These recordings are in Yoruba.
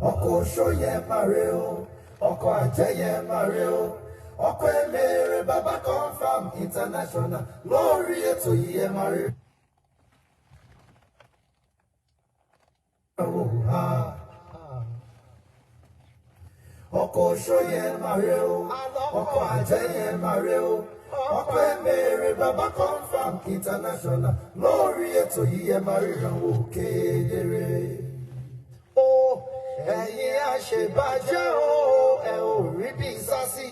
ọkọ ṣóyẹ mare o ọkọ àjẹyẹ mare o ọkọ Emere baba confam international lórí ètò yìí ẹ mare. ọkọ ṣóyẹ mare o ọkọ àjẹyẹ mare o ọkọ Emere baba confam international lórí ètò yìí ẹ máa ríran wò kedere. ó ẹ̀yin àṣebàjẹ́ o ẹ ò rí bí sásí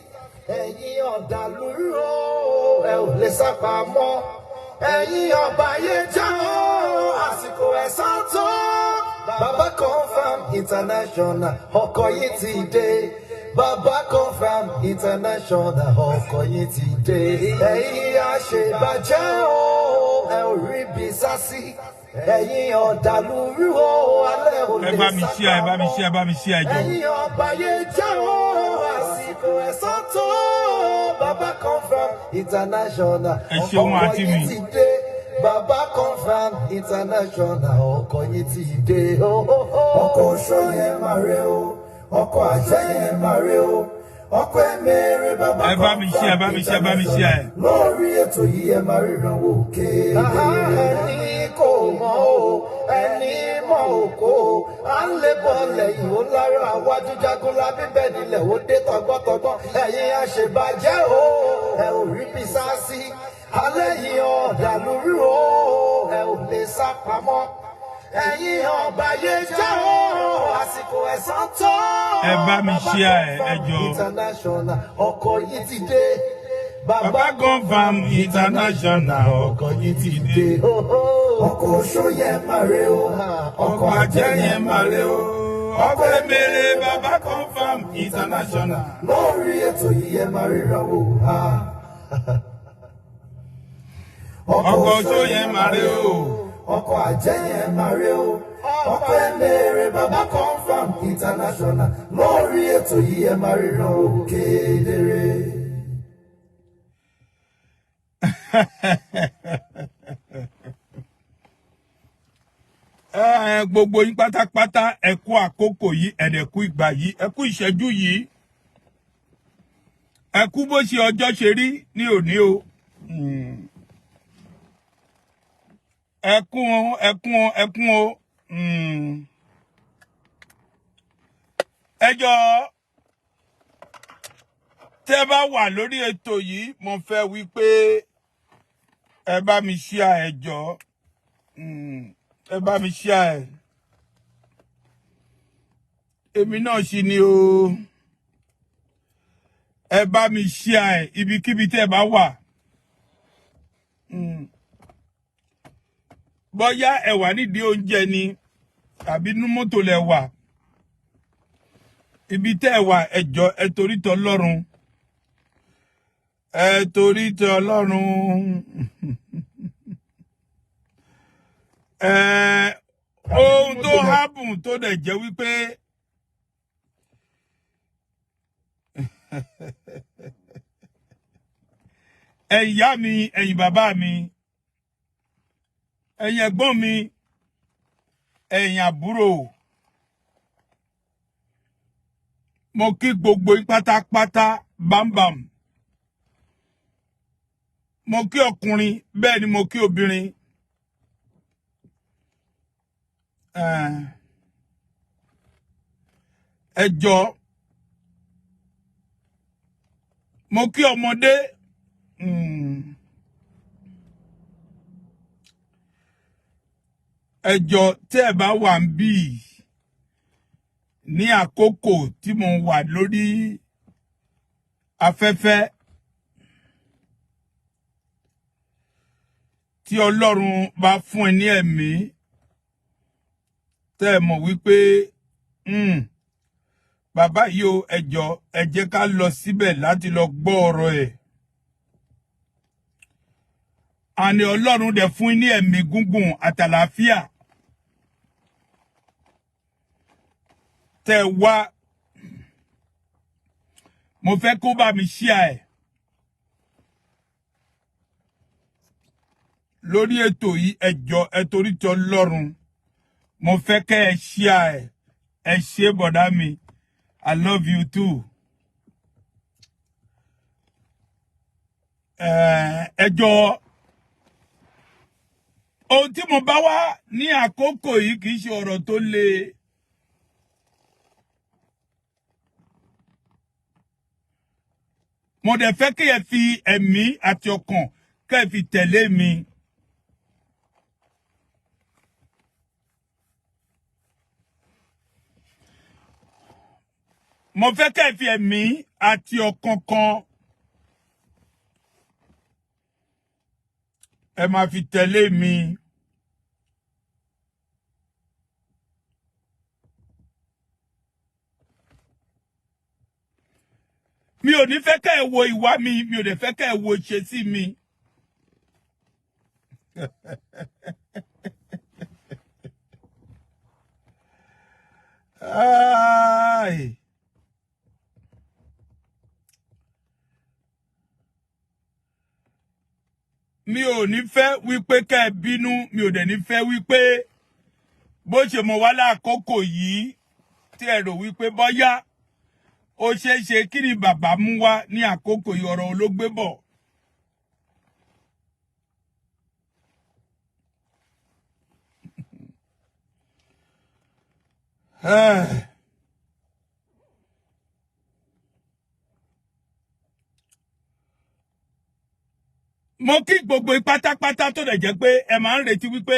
ẹ̀yin ọ̀dàlúrú o ẹ ò lè sápamọ́ ẹ̀yin ọ̀bàyéjẹ́ o àsìkò ẹ̀san tó. baba confam international ọkọ yìí ti dé. Baba confam international ọkọ yìí ti dé. ẹ̀yin àṣebàjẹ́ o ẹ ò rí bí sásí ẹ̀yin ọ̀dàlúrú o alẹ́ ò lè sábà mọ́ ẹ bá mi ṣí ẹjọ́. ẹ̀yin ọ̀bàyéjẹ́ o àsìkò ẹ̀san tó. Baba confam international ọkọ yìí ti dé. Baba confam international ọkọ yìí ti dé. ọkọ ṣóyẹ mare o ọkọ àjẹyẹ mare o ọkọ Emere baba ẹ bá mi ṣí ẹ. lórí ètò yìí ẹ máa ríran wò kedere. ẹni kò mọ̀ o ẹni mọ̀ òkò o à ń lè bọ̀ lẹ́yìn ó lára àwájú jagunlá bíbẹ̀ nílẹ̀ ó dé tọgbọ́tọgbọ́ ẹ̀yin àṣebàjẹ́ o ẹ ò rí bí sásí alẹ́ yìí ọ̀dàlúrú o ẹ ò lè sá pamọ́ ẹ̀yin ọ̀bàyéjẹ́ o àsìkò ẹ̀san tó. ẹ bá mi ṣí ẹjọ́. international ọkọ yìí ti dé. Baba confam international ọkọ yìí ti dé. ọkọ ṣóyẹ mare o ọkọ àjẹyẹ mare o ọkọ Emere baba confam international lórí ètò yìí ẹ máa ríran wò. ọkọ ṣóyẹ mare o ọkọ àjẹyẹ mare o ọkọ Emere baba confam international lórí ètò yìí ẹ máa ríran wò kedere. gbogbo yín pátápátá ẹ kú àkókò yìí ẹ kú ìgbà yìí ẹ kú ìṣẹ́jú yìí ẹ kú bó ṣe ọjọ́ ṣe rí ní òní o. ẹkún o. ẹjọ́ tẹ́ bá wà lórí ètò yìí mo fẹ́ wí pé ẹ bá mi share ẹjọ́ ẹ bá mi share èmi náà sì ni o ẹ bá mi share ibikíbi tẹ́ bá wà. Bóyá ẹ wà nídìí oúnjẹ ni tàbí inú mọ́tò lẹ wà ibi tẹ́ ẹ wà ẹ jọ̀ọ́ ẹ torí t'Ọlọ́run ẹ torí t'Ọlọ́run ohun tó happen tó dẹ̀ jẹ́ wípé ẹ̀yin ìyá mi ẹ̀yin bàbá mi ẹ̀yin ẹ̀gbọ́n mi ẹ̀yin àbúrò mo kí gbogbo yín pátápátá bámbàm mo kí ọkùnrin bẹ́ẹ̀ ni mo kí obìnrin ẹ jọ̀ọ́ mo kí ọmọdé ẹ jọ̀ọ́ tẹ́ ẹ bá wà ń bí ní àkókò tí mo wà lórí afẹ́fẹ́ tí Ọlọ́run bá fún ẹ ní ẹ̀mí tẹ́ ẹ mọ̀ wípé bàbá yìí o ẹ jọ̀ọ́ ẹ jẹ́ ká lọ síbẹ̀ láti lọ gbọ́ ọ̀rọ̀ ẹ̀ àní Ọlọ́run dẹ̀ fún ní ẹ̀mí gúngùn àtàlàáfíà tẹ́ wá mo fẹ́ kó bá mi share ẹ̀ lórí ètò yìí ẹ jọ̀ọ́ ẹ torí ti Ọlọ́run mo fẹ́ kẹ́ ẹ share ẹ̀ ẹ ṣé bọ̀dá mi, I love you too. Ẹ jọ̀ọ́, ohun tí mo bá wá ní àkókò yìí kì í ṣe ọ̀rọ̀ tó le. Mo dẹ̀ fẹ́ kí ẹ fi ẹ̀mí àti ọkàn kẹ́ ẹ fi tẹ̀lé mi. Mo fẹ́ kẹ́ ẹ fi ẹ̀mí àti ọkàn kan ẹ máa fi tẹ̀lé mi. Mi ò ní fẹ́ kẹ́ ẹ wo ìwà mi, mi ò dẹ̀ fẹ́ kẹ́ ẹ wo ìṣesí mi. Ai. Mi ò ní fẹ́ wípé kẹ́ ẹ bínú, mi ò dẹ̀ ní fẹ́ wípé bó ṣe mo wá lákòókò yìí tí ẹ rò wípé bọ́yá ó ṣeé ṣe kí ni bàbá mú wá ní àkókò yìí, ọ̀rọ̀ olóògbé bọ̀. Mo kí gbogbo pátápátá tó dẹ̀ jẹ́ pé ẹ máa ń retí wípé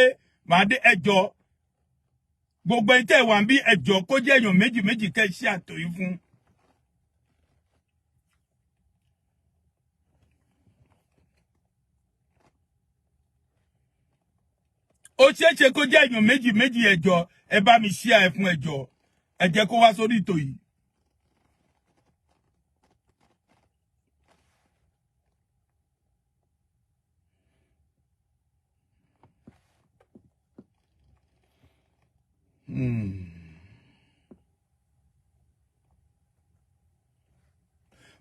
màá dé ẹjọ́. Gbogbo ẹni tẹ́ wà ń bí ẹjọ́ kó jẹ́ èèyàn méjì méjì kẹ́ ṣe àtòyí fún. Ó ṣeé ṣe kó jẹ́ èèyàn méjì méjì ẹjọ́, ẹ bá mi ṣí ẹ fún ẹjọ́. Ẹ jẹ́ kó wá sórí ìtò yìí.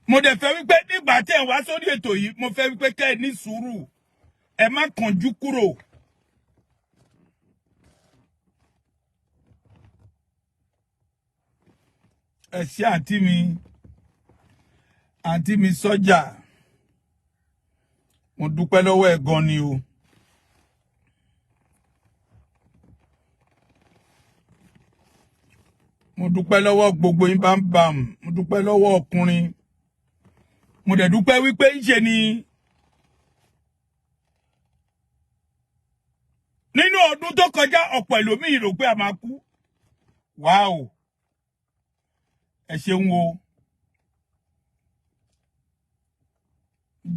Mo dẹ̀ fẹ́ wípé nígbà tí ẹ wá sórí ètò yìí, mo fẹ́ wípé kẹ́ ẹ ní sùúrù, ẹ má kánjú kúrò. Ẹ ṣé àǹtí mi sọ́jà, mo dúpẹ́ lọ́wọ́ ẹ gan ni o. Mo dúpẹ́ lọ́wọ́ gbogbo yín bámbàm, mo dúpẹ́ lọ́wọ́ ọkùnrin. Mo dẹ̀ dúpẹ́ wípé ńṣe ni nínú ọdún tó kọjá ọ̀pọ̀ ẹlòmíì rò pé a máa kú. Wáò. Ẹ ṣeun o.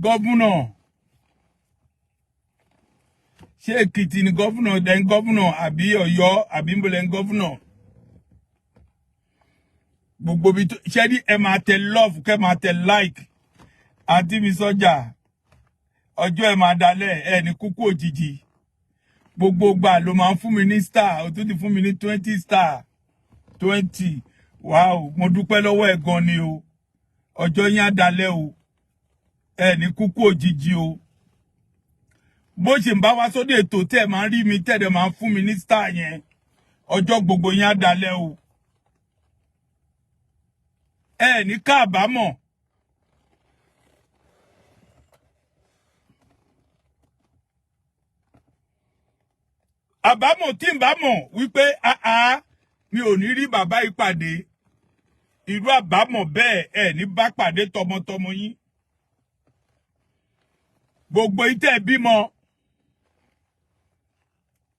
Gọ́vùnà. Ṣé Èkìtì ni gọ́vùnà, dẹ̀ ń gọ́vùnà àbí Ọ̀yọ́ àbí mbọ̀lẹ̀ ń gọ́vùnà? Gbogbo bí tó ṣe ní ẹ máa tẹ love, kẹ́ máa tẹ like. Àǹtí mi sọ́jà, ọjọ́ ẹ máa dalẹ̀, ẹ ní kúkú òjijì. Gbogbo gbà ló máa ń fún mi ní star, ó tún ti fún mi ní 20 star. 20. Wow, mo dúpẹ́ lọ́wọ́ ẹ gan ni o. Ọjọ́ yín á dalẹ̀ o. Ẹ ní kúkú òjijì o. Bó ṣe ń bá wá sórí ètò tẹ́ máa ń rí mi tẹ́ dẹ̀ máa ń fún mi ní star yẹn. Ọjọ́ gbogbo yín á dalẹ̀ o. Ẹ ní káàbámọ̀. Àbámọ̀ tí ń bá mọ̀ wípé mi ò ní rí bàbá ìpàdé. Irú àbámọ̀ bẹ́ẹ̀ ẹ ní bá pàdé tọmọtọmọ yín. Gbogbo ìtẹ́ bímọ.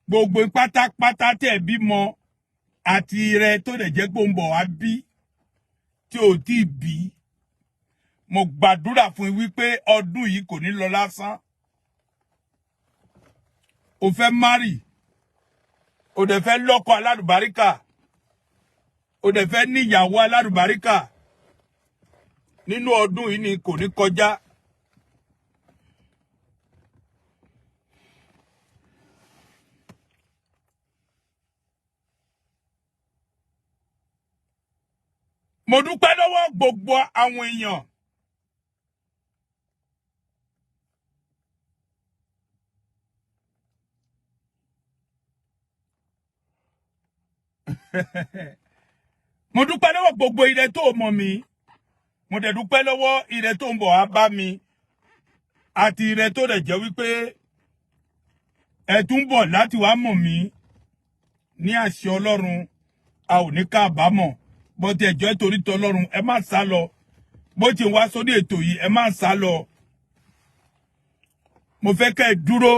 Gbogbo pátápátá tẹ́ bímọ àti rẹ tó dẹ̀ jẹ́ pé ó ń bọ̀ wá bí tí ò tí bí. Mo gbàdúrà fún yín wípé ọdún yìí kò ní lọ lásán. O fẹ́ marry. O dẹ̀ fẹ́ lọ́kọ alálùbáríkà. O dẹ̀ fẹ́ ní ìyàwó alálùbáríkà. Nínú ọdún yìí ni kò ní kọjá. Mo dúpẹ́ lọ́wọ́ gbogbo àwọn èèyàn. mo dúpẹ́ lọ́wọ́ gbogbo ire tó mọ̀ mí mo dẹ̀ dúpẹ́ lọ́wọ́ ire tó ń bọ̀ wá bá mi àti ire tó dẹ̀ jẹ́ wípé ẹ tún bọ̀ láti wá mọ̀ mí ní àṣẹ Ọlọ́run a ò ní kábàámọ̀ bó ti ẹjọ́ torí tọlọ́run ẹ má sá lọ bó ti wá sórí ètò yìí ẹ má sá lọ mo fẹ́ kẹ́ ẹ dúró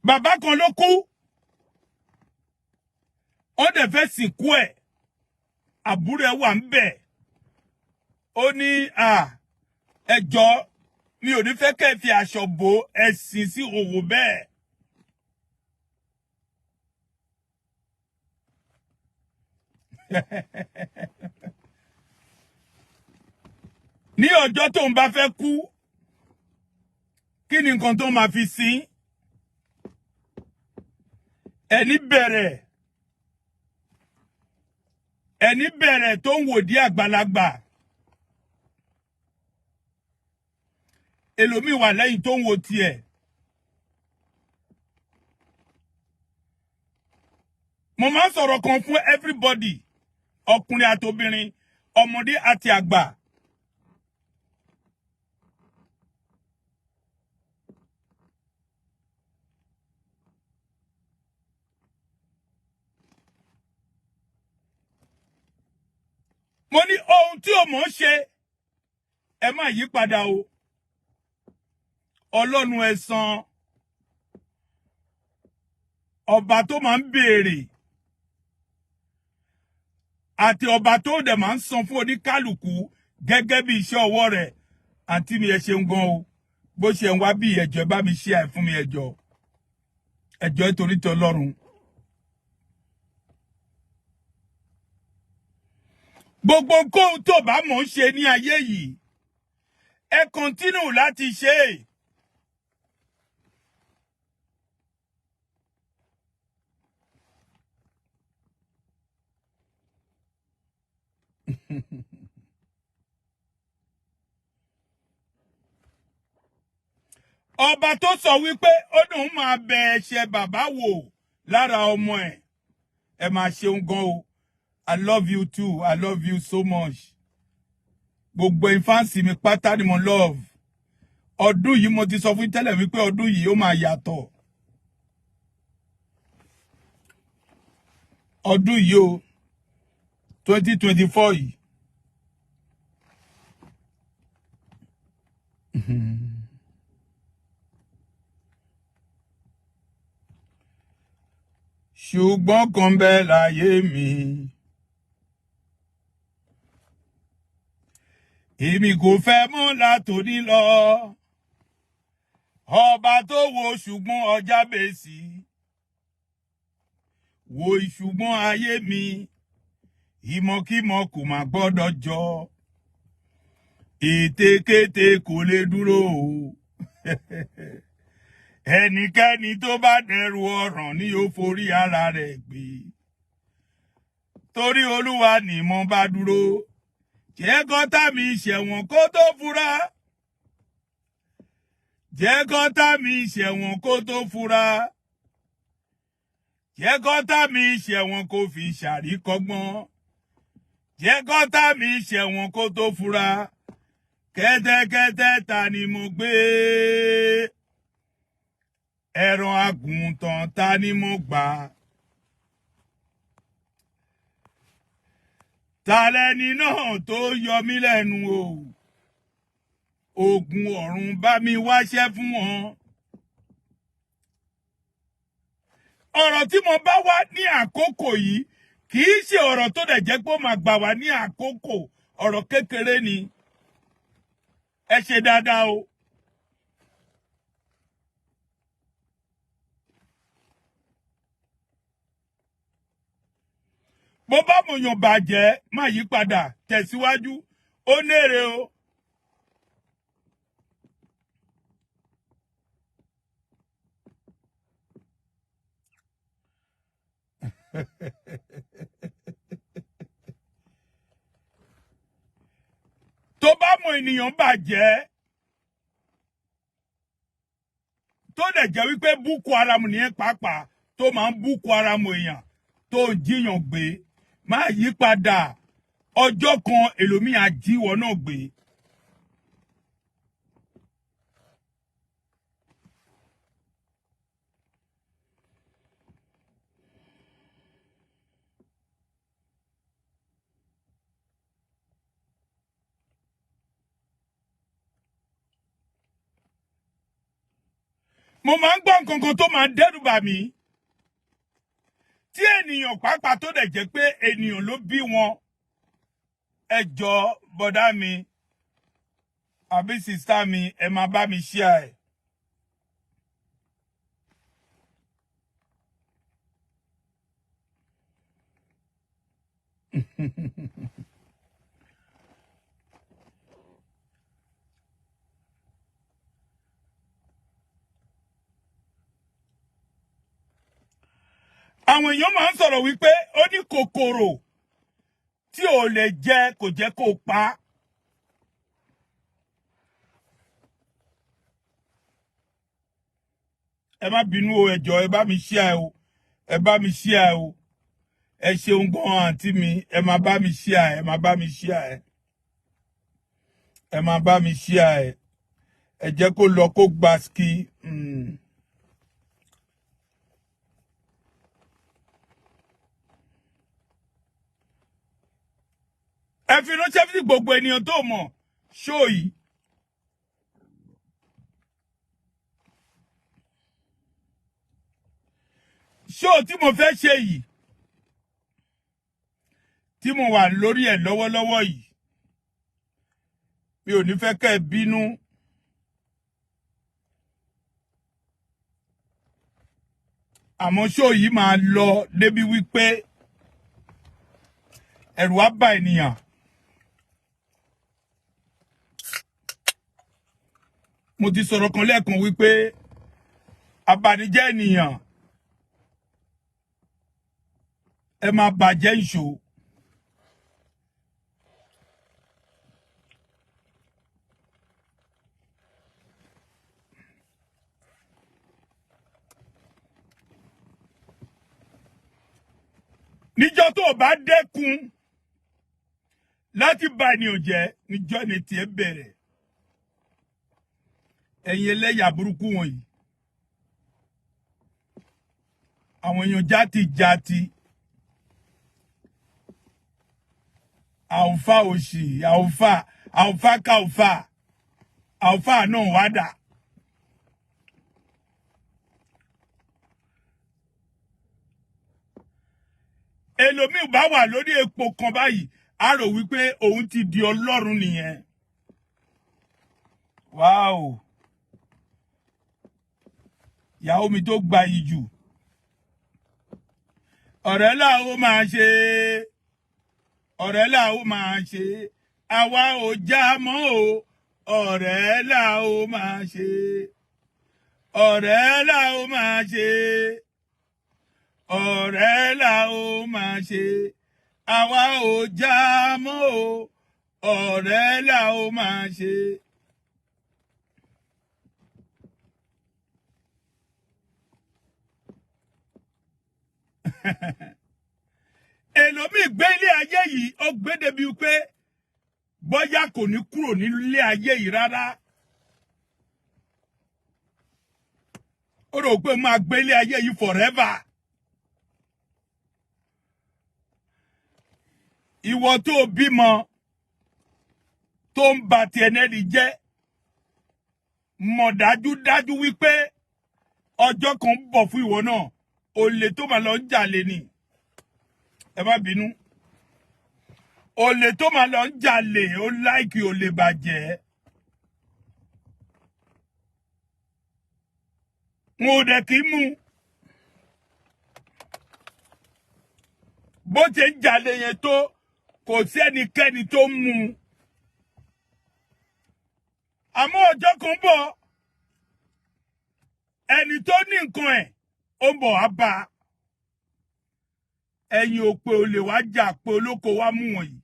bàbá kan ló kú ó dẹ̀ fẹ́ sìnkú ẹ̀ àbúrò ẹ̀ wà ń bẹ̀ ó ní ẹjọ́ mi ò ní fẹ́ kẹ́ fi aṣọ bo ẹ̀sìn sí òwò bẹ́ẹ̀. Ní ọjọ́ tó ń bá fẹ́ kú kí ni nǹkan tó máa fi sin ẹni bẹ̀rẹ̀ tó ń wò di àgbàlagbà ẹlòmíì wà lẹ́yìn tó ń wo tiẹ̀ mo máa ń sọ̀rọ̀ kan fún everybody ọkùnrin àti obìnrin ọmọdé àti àgbà mo ní ohun tí o mọ̀ ṣe ẹ má yí padà o Ọlọ́run ẹ̀san ọba tó máa ń béèrè àti ọba tó dẹ̀ máa ń san fún oníkálùkù gẹ́gẹ́ bí iṣẹ́ ọwọ́ rẹ̀ àǹtí mi ẹ ṣeun gan o bó ṣe ń wá bí ẹjọ́ bá mi ṣe àì fún mi ẹjọ́ nítorí ti Ọlọ́run. Gbogbo nǹkan tó bá mọ̀ ń ṣe ní ayé yìí ẹ kọ́ntínú láti ṣe é. Ọba tó sọ wípé ó dùn máa bẹ ẹ̀ṣẹ̀ bàbá wò lára ọmọ ẹ̀ ẹ máa ṣeun gan o I love you too I love you so much gbogbo ìfáǹsì mi pátá ni mo love ọdún yìí mo ti sọ fún tẹ́lẹ̀ wípé ọdún yìí ó máa yàtọ̀ ọdún yìí o 2024 yìí. Ṣùgbọ́n kan bẹ́ẹ̀ láyé mi èmi kò fẹ́ mọ́ látòní lọ ọba tó wo ṣùgbọ́n ọjà bèsì wo ìṣùgbọ́n ayé mi ìmọ̀kímọ̀ kò má gbọ́dọ̀ jọ ètekéte kò lè dúró o ẹnikẹ́ni tó bá dẹrù ọ̀ràn ni yóò forí ara rẹ̀ gbé torí Olúwa ni mo bá dúró jẹ́ kọ́tà mi ṣẹ̀wọ̀n kó tó fura jẹ́ kọ́tà mi ṣẹ̀wọ̀n kó tó fura jẹ́ kọ́tà mi ṣẹ̀wọ̀n kó fi ṣàríkọ́gbọ́n jẹ́ kọ́tà mi ṣẹ̀wọ̀n kó tó fura kẹ́tẹ́kẹ́tẹ́ ta ni mo gbé ẹran àgùntàn ta ni mo gbà ta lẹni náà tó yọ mí lẹ́nu o ogun ọ̀run bá mi wáṣẹ́ fún wọn. Ọ̀rọ̀ tí mo bá wá ní àkókò yìí kì í ṣe ọ̀rọ̀ tó dẹ̀ jẹ́ pé ó máa gbà wá ní àkókò ọ̀rọ̀ kékeré ni ẹ ṣe dáadáa o. Bó bá mọ̀yàn bàjẹ́ má yí padà tẹ̀síwájú ó nèrè o. Tó bá mọ̀ ènìyàn bàjẹ́ tó dẹ̀ jẹ́ wípé Boko Haram nìyẹn pàápàá tó máa ń Boko Haram èèyàn tó ń jíyàn gbé máa yí padà ọjọ́ kan èlòmíì á jíwọ́ náà gbé. Mo máa ń gbọ́ nǹkan kan tó máa ń dẹ́rù bà mí tí ènìyàn pàápàá tó dẹ̀ jẹ́ pé ènìyàn ló bí wọn. Ẹ jọ̀ọ́ bọ̀dá mi àbí sìstá mi ẹ máa bá mi share ẹ̀. Àwọn èèyàn máa ń sọ̀rọ̀ wípé ó ní kòkòrò tí ò lè jẹ kò jẹ́ kó pa. Ẹ má bínú o, ẹ jọ̀ọ́ ẹ bá mi share o, ẹ bá mi share o. Ẹ ṣeun gan àǹtí mi, ẹ má bá mi share, ẹ má bá mi share, ẹ má bá mi share, ẹ jẹ́ kó lọ kó gba ski. Ẹ fi ránṣẹ́ sí gbogbo ènìyàn tó mọ̀ ṣó yìí. Ṣó tí mo fẹ́ ṣe yìí tí mo wà lórí ẹ̀ lọ́wọ́lọ́wọ́ yìí mi ò ní fẹ́ kẹ́ ẹ bínú. Àmọ́ ṣó yìí máa lọ débi wípé ẹ̀rù á bá ènìyàn. Mo ti sọ̀rọ̀ kan lẹ́ẹ̀kan wípé abanijẹ́ ènìyàn ẹ máa bàjẹ́ ìṣó. Níjọ́ tó bá dẹ́kun láti bà ènìyàn jẹ́ níjọ́ ni tiẹ̀ bẹ̀rẹ̀. Ẹ̀yin ẹlẹ́yà burúkú wọ̀nyí. Àwọn èèyàn játi àwùfà òṣì àwùfà káwùfà àwùfà náà wá dà. Ẹlòmíì bá wà lórí epo kan báyìí á rò wípé òun ti di Ọlọ́run nìyẹn. Wow. Ìyàwó mi tó gba yìí jù. Ọ̀rẹ́ là ó máa ṣe. Ọ̀rẹ́ là ó máa ṣe. Àwa ò já mọ́ o. Ọ̀rẹ́ là ó máa ṣe. Ọ̀rẹ́ là ó máa ṣe. Ọ̀rẹ́ là ó máa ṣe. Àwa ò já mọ́ o. Ọ̀rẹ́ là ó máa ṣe. Èlòmíì gbé ilé ayé yìí ó gbé débi pé bóyá kò ní kúrò nílé ayé yìí rárá. Ó rò pé máa gbé ilé ayé yìí forever. Ìwọ tó bímọ tó ń ba ti ẹnẹ́ni jẹ́ mọ̀ dájúdájú wípé ọjọ́ kan ń bọ̀ fún ìwọ náà. Olè tó máa lọ jalè ni. Ẹ má bínú. Olè tó máa lọ jalè ó láìkì olè bàjẹ́. Mo dẹ̀ kì í mú. Bó ṣe ń jalè yẹn tó kò sí ẹnikẹ́ni tó mú. Àmọ́ ọjọ́ kan bọ̀ ẹni tó ní nǹkan ẹ̀ ó ń bọ̀ wá bá a. Ẹ̀yin ò pé olè wá jà pé olóko wá mú wọ̀nyí.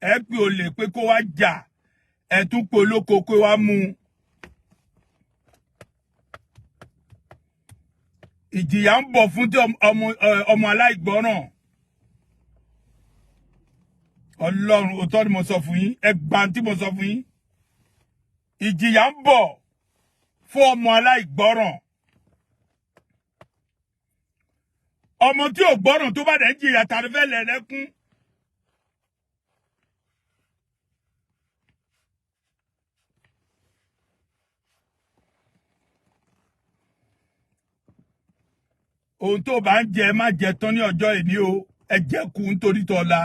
Ẹ pé olè pé kó wá jà ẹ tún pé olóko pé wá mú. ìjìyà ń bọ̀ fún tí ọmọ aláìgbọ́ràn. Ọlọ́run òótọ́ ni mo sọ fún yín, ẹ gbà tí mo sọ fún yín. Ìjìyà ń bọ̀ fún ọmọ aláìgbọ́ràn. Ọmọ tí ò gbọ́ràn tó bá dẹ̀ ń jìyà tàbí fẹ́ lẹ́lẹ́kún. Ohun tó bá ń jẹ má jẹ tán ní ọjọ́ ìní o, ẹ jẹ kú nítorí tọ́la.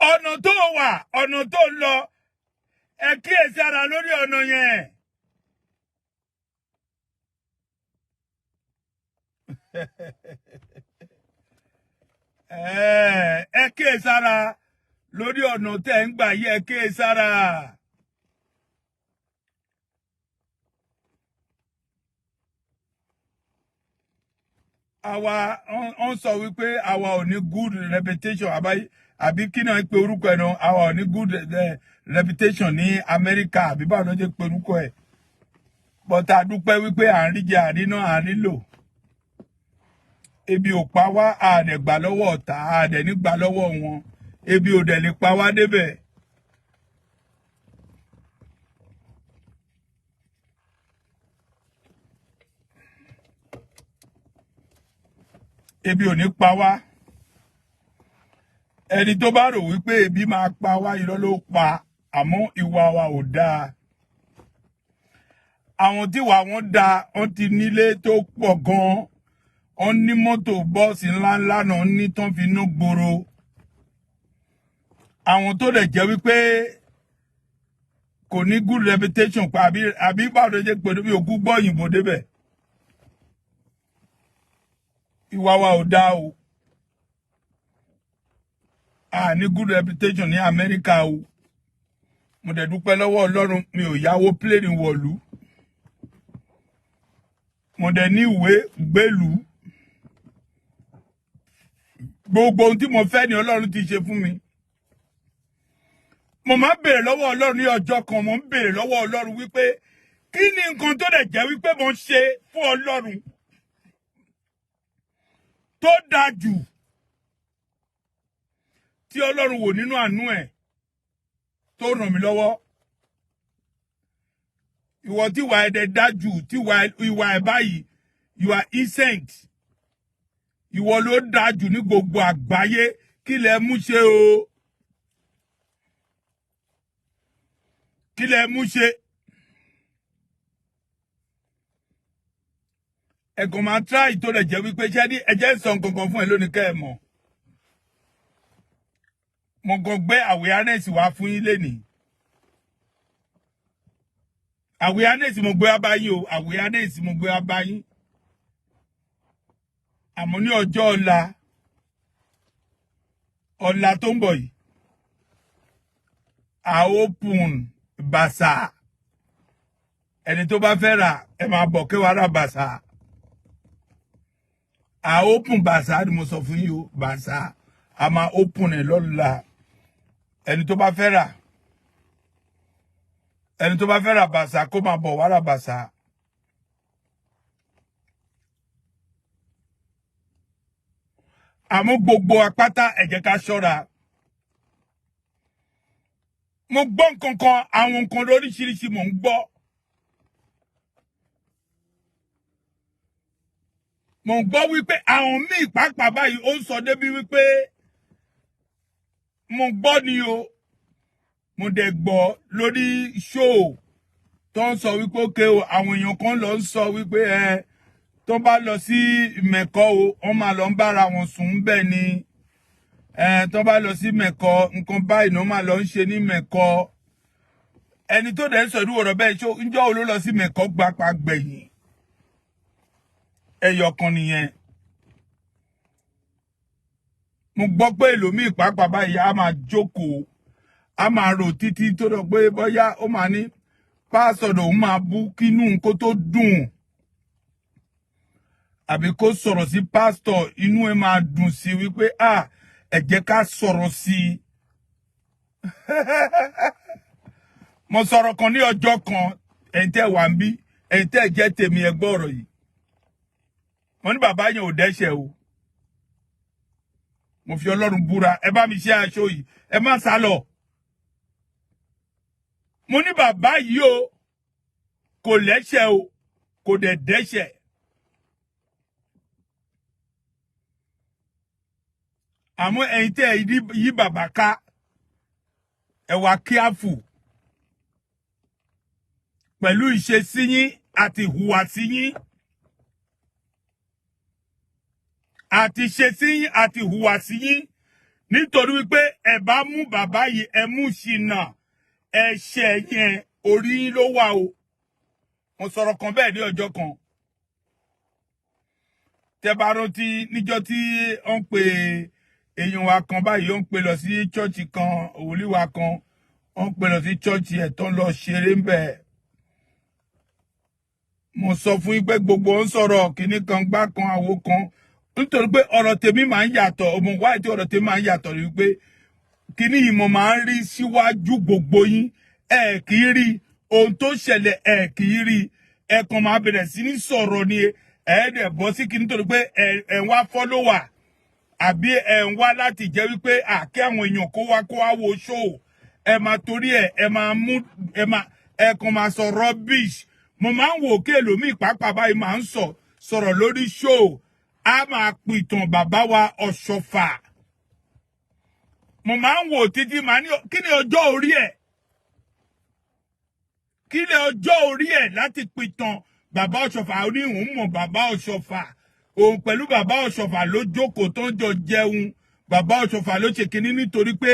Ọ̀nà tó wà, ọ̀nà tó lọ, ẹ kíyèsí ara lórí ọ̀nà yẹn. Ẹ kíyèsí ara lórí ọ̀nà tẹ́ ń gbà yí, ẹ kíyèsí ara. Àwa on sọ wípé àwa ò ní good reputation àbí kí náà ń pe orúkọ ẹ̀ náà, àwa ò ní good reputation ní Amẹ́ríkà àbí báwo ló jẹ́ pe orúkọ ẹ̀. But a dúpẹ́ wípé à ń rí jẹ àríná à nílò. Ebi ò pa wá, a dẹ̀ gbà lọ́wọ́ ọ̀tá, a dẹ̀ ní gbà lọ́wọ́ wọn. Ebi ò dẹ̀ lè pa wá débẹ̀. Ebi ò ní pa wá. Ẹni tó bá rò wípé ebi máa pa wá, irọ́ ló pa, àmọ́ ìwà wa ò dáa. Àwọn tí wà wọ́n dáa, wọ́n ti nílé tó pọ̀ gan-an. Wọ́n ní mọ́tò bọ́ọ̀sì ńláńlá náà ní tán fi ná gbòòrò. Àwọn tó dẹ̀ jẹ́ wípé kò ní good reputation pa àbí báwo ló jẹ́ pé bí òkú gbọ́ òyìnbó débẹ̀. Ìwà wa ò dáa o. A ní good reputation ní Amẹ́ríkà o. Mo dẹ̀ dúpẹ́ lọ́wọ́ Ọlọ́run, mi ò yáwó pléènì wọ̀lú. Mo dẹ̀ ní ìwé gbélú. Gbogbo ohun tí mo fẹ́ ni Ọlọ́run ti ṣe fún mi. Mo máa ń béèrè lọ́wọ́ Ọlọ́run ní ọjọ́ kan, mo ń béèrè lọ́wọ́ Ọlọ́run wípé kí ni nǹkan tó dẹ̀ jẹ́ wípé mo ń ṣe fún Ọlọ́run tó dáa jù tí Ọlọ́run wò nínú àánú ẹ̀ tó ràn mí lọ́wọ́. Ìwọ tí ìwà ẹ̀dẹ̀ dájú, tí ìwà ẹ̀ báyìí, you are innocent. Ìwọ ló dájú ní gbogbo àgbáyé, kí lẹ mú ṣe o. Kí lẹ mú ṣe. Ẹ̀gàn máa try tó lè jẹ́ wípé ṣẹ́ ní ẹjẹ́ ń sọ nǹkan fún ẹ lónìí kẹ́ ẹ mọ̀. Mo kàn gbé awareness wá fún yín lénìí. Awareness mo gbé wá bá yín o, awareness mo gbé wá bá yín. Àmọ́ ní ọjọ́ ọ̀la tó ń bọ̀ yìí, a open bàṣà. Ẹni tó bá fẹ́ rà, ẹ máa bọ̀ kí wàá rà bàṣà. A open bàṣà ni mo sọ fún yín o, bàṣà. A máa open ẹ̀ lọ́la. Ẹni tó bá fẹ́ rà, bàṣà kó máa bọ̀ wá rà bàṣà. Àmọ́ gbogbo apáta ẹ jẹ́ ká ṣọ́ra. Mo gbọ́ nǹkan kan, àwọn nǹkan lóríṣiríṣi mò ń gbọ́. Mo ń gbọ́ wípé àwọn míì pàápàá báyìí ó ń sọ débi wípé mo gbọ́ ni o. Mo dẹ̀ gbọ́ lórí show tó ń sọ wípé ókè o, àwọn èèyàn kan lọ ń sọ wípé tó bá lọ sí Mẹ̀kọ o, wọ́n máa lọ ń bára wọn sùn bẹ́ẹ̀ ni. Tó bá lọ sí Mẹ̀kọ, nǹkan báyìí ló máa lọ ń ṣe ní Mẹ̀kọ. Ẹni tó dẹ̀ ń sọ ìdúró bẹ́ẹ̀ ṣó ńjọ́ wo ló lọ sí Mẹ̀kọ gbapá gbẹ̀yìn. Ẹyọ kan nìyẹn. Mo gbọ́ pé ẹlòmíì pàápàá báyìí á máa jókòó, a máa rò títí tó dọ̀ pé bóyá ó máa ní pásítọ̀ lòun máa bú kínú kó tó dùn àbí kó sọ̀rọ̀ sí pásítọ̀ inú ẹ̀ máa dùn sí wípé ẹ jẹ́ ká sọ̀rọ̀ sí mo sọ̀rọ̀ kan ní ọjọ́ kan ẹ̀yin tẹ́ wà ń bí ẹ̀yin tẹ́ jẹ́ tèmi ẹ gbọ́ ọ̀rọ̀ yìí mo ní bàbá yẹn ò dẹ́ṣẹ̀ o mo fi Ọlọ́run búra ẹ bá mi ṣe aṣọ yìí ẹ má sá lọ mo ní bàbá yìí o kò lẹ́ṣẹ̀ o kò dẹ̀ dẹ́ṣẹ̀ àmọ́ ẹ̀yin tẹ́ yí bàbá ká ẹ wá kíáfù pẹ̀lú ìṣesí yín àti ìhùwàsí yín àti ìṣesí yín àti ìhùwàsí yín nítorí wípé ẹ bá mú bàbá yìí ẹ mú ṣìnà ẹ̀ṣẹ̀ yẹn orí yín ló wà o mo sọ̀rọ̀ kan bẹ́ẹ̀ ní ọjọ́ kan tẹ́ bá rántí níjọ́ tí ó ń pè èèyàn wa kan báyìí ó ń pè lọ sí chọ́ọ̀chì kan òwúlíwà kan ó ń pè lọ sí chọ́ọ̀chì ẹ̀ tó ń lọ ṣeré ń bẹ̀ mo sọ fún yín pé gbogbo ń sọ̀rọ̀ kìíní kan gbá kan àwo kan nítorí pé ọ̀rọ̀ tèmi máa ń yàtọ̀ ọmọ wáyé tí ọ̀rọ̀ tèmi máa ń yàtọ̀ rí pé kíní yìí mo máa ń rí síwájú gbogbo yín ẹ kì í rí ohun tó ṣẹlẹ̀ ẹ kì í rí ẹ kàn máa bẹ̀rẹ̀ sí ní sọ̀rọ̀ ni ẹ dẹ̀ bọ́ sí kíní nítorí pé ẹ ń wá fọ́lọ́wà àbí ẹ ń wá láti jẹ́ wípé àkẹ́ àwọn èèyàn kó wá wo ṣóò ẹ máa torí ẹ máa mú ẹ kàn máa sọ rubbish mo máa ń wò kí èlòmíì pàápàá báyìí máa ń sọ̀rọ̀ lórí ṣóò a máa pìtàn bàbá wa Ọ̀ṣọ́fà mo máa ń wò títí màá ní kí ni ọjọ́ orí ẹ̀ kí ni ọjọ́ orí ẹ̀ láti pìtàn bàbá Ọ̀ṣọ́fà oníhùn mọ̀ bàbá Ọ̀ṣọ́fà òun pẹ̀lú bàbá Ọ̀ṣọ́fà ló jókòó tó ń jọ jẹun bàbá Ọ̀ṣọ́fà ló ṣe kínní nítorí pé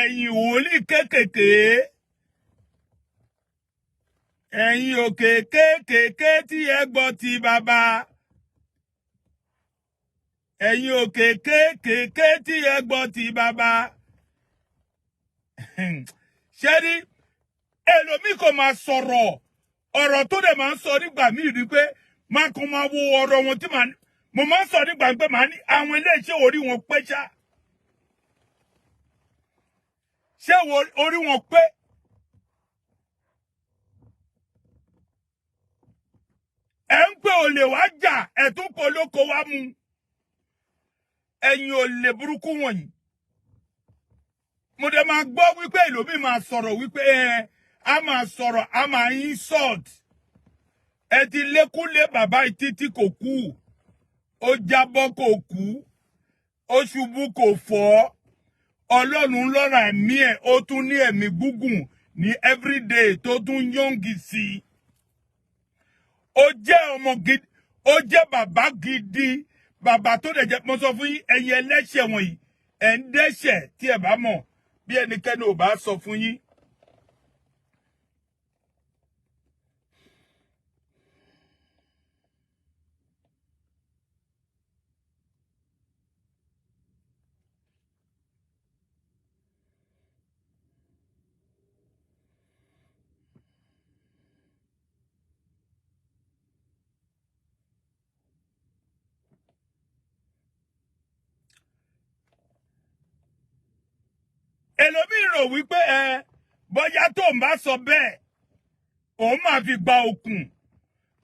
ẹ̀yin wòlíì kékèké ẹ̀yin òkè kékèké tí ẹ gbọ́ ti bàbá ẹ̀yin òkè kékèké tí ẹ gbọ́ ti bàbá ṣé rí ẹlòmíì kò máa sọ̀rọ̀ ọ̀rọ̀ tó dẹ̀ máa ń sọ nígbà míì rí pé máa kàn máa wo ọ̀rọ̀ wọn tí mo máa ń sọ nígbà pé màá ní àwọn iléeṣẹ́ orí wọn pé ṣá ṣé orí wọn pé ẹ ń pè olè wá jà ẹ tún kọ lóko wá mú ẹ̀yin olè burúkú wọ̀nyí mo dẹ̀ máa gbọ́ wípé ẹlòmíì máa sọ̀rọ̀ wípé a máa sọ̀rọ̀ a máa insult ẹ ti lékúlé bàbá títí kò kú ó jábọ́ kò kú ó ṣubú kò fọ́ Ọlọ́run lọ́ra ẹ̀mí ẹ̀ ó tún ní ẹ̀mí gúngùn ní everyday tó tún yọ̀ǹgì sí i ó jẹ́ ọmọ gidi ó jẹ́ bàbá gidi bàbá tó dẹ̀ jẹ́ mo sọ fún yín ẹ̀yin ẹlẹ́ṣẹ̀ wọ̀nyí ẹ̀ ń dẹ́ṣẹ̀ tí ẹ bá mọ̀ bí ẹnikẹ́ni ò bá sọ fún yín. Ẹlòmíì rò wípé bóyá tó ń bá sọ bẹ́ẹ̀ òun máa fi gba okùn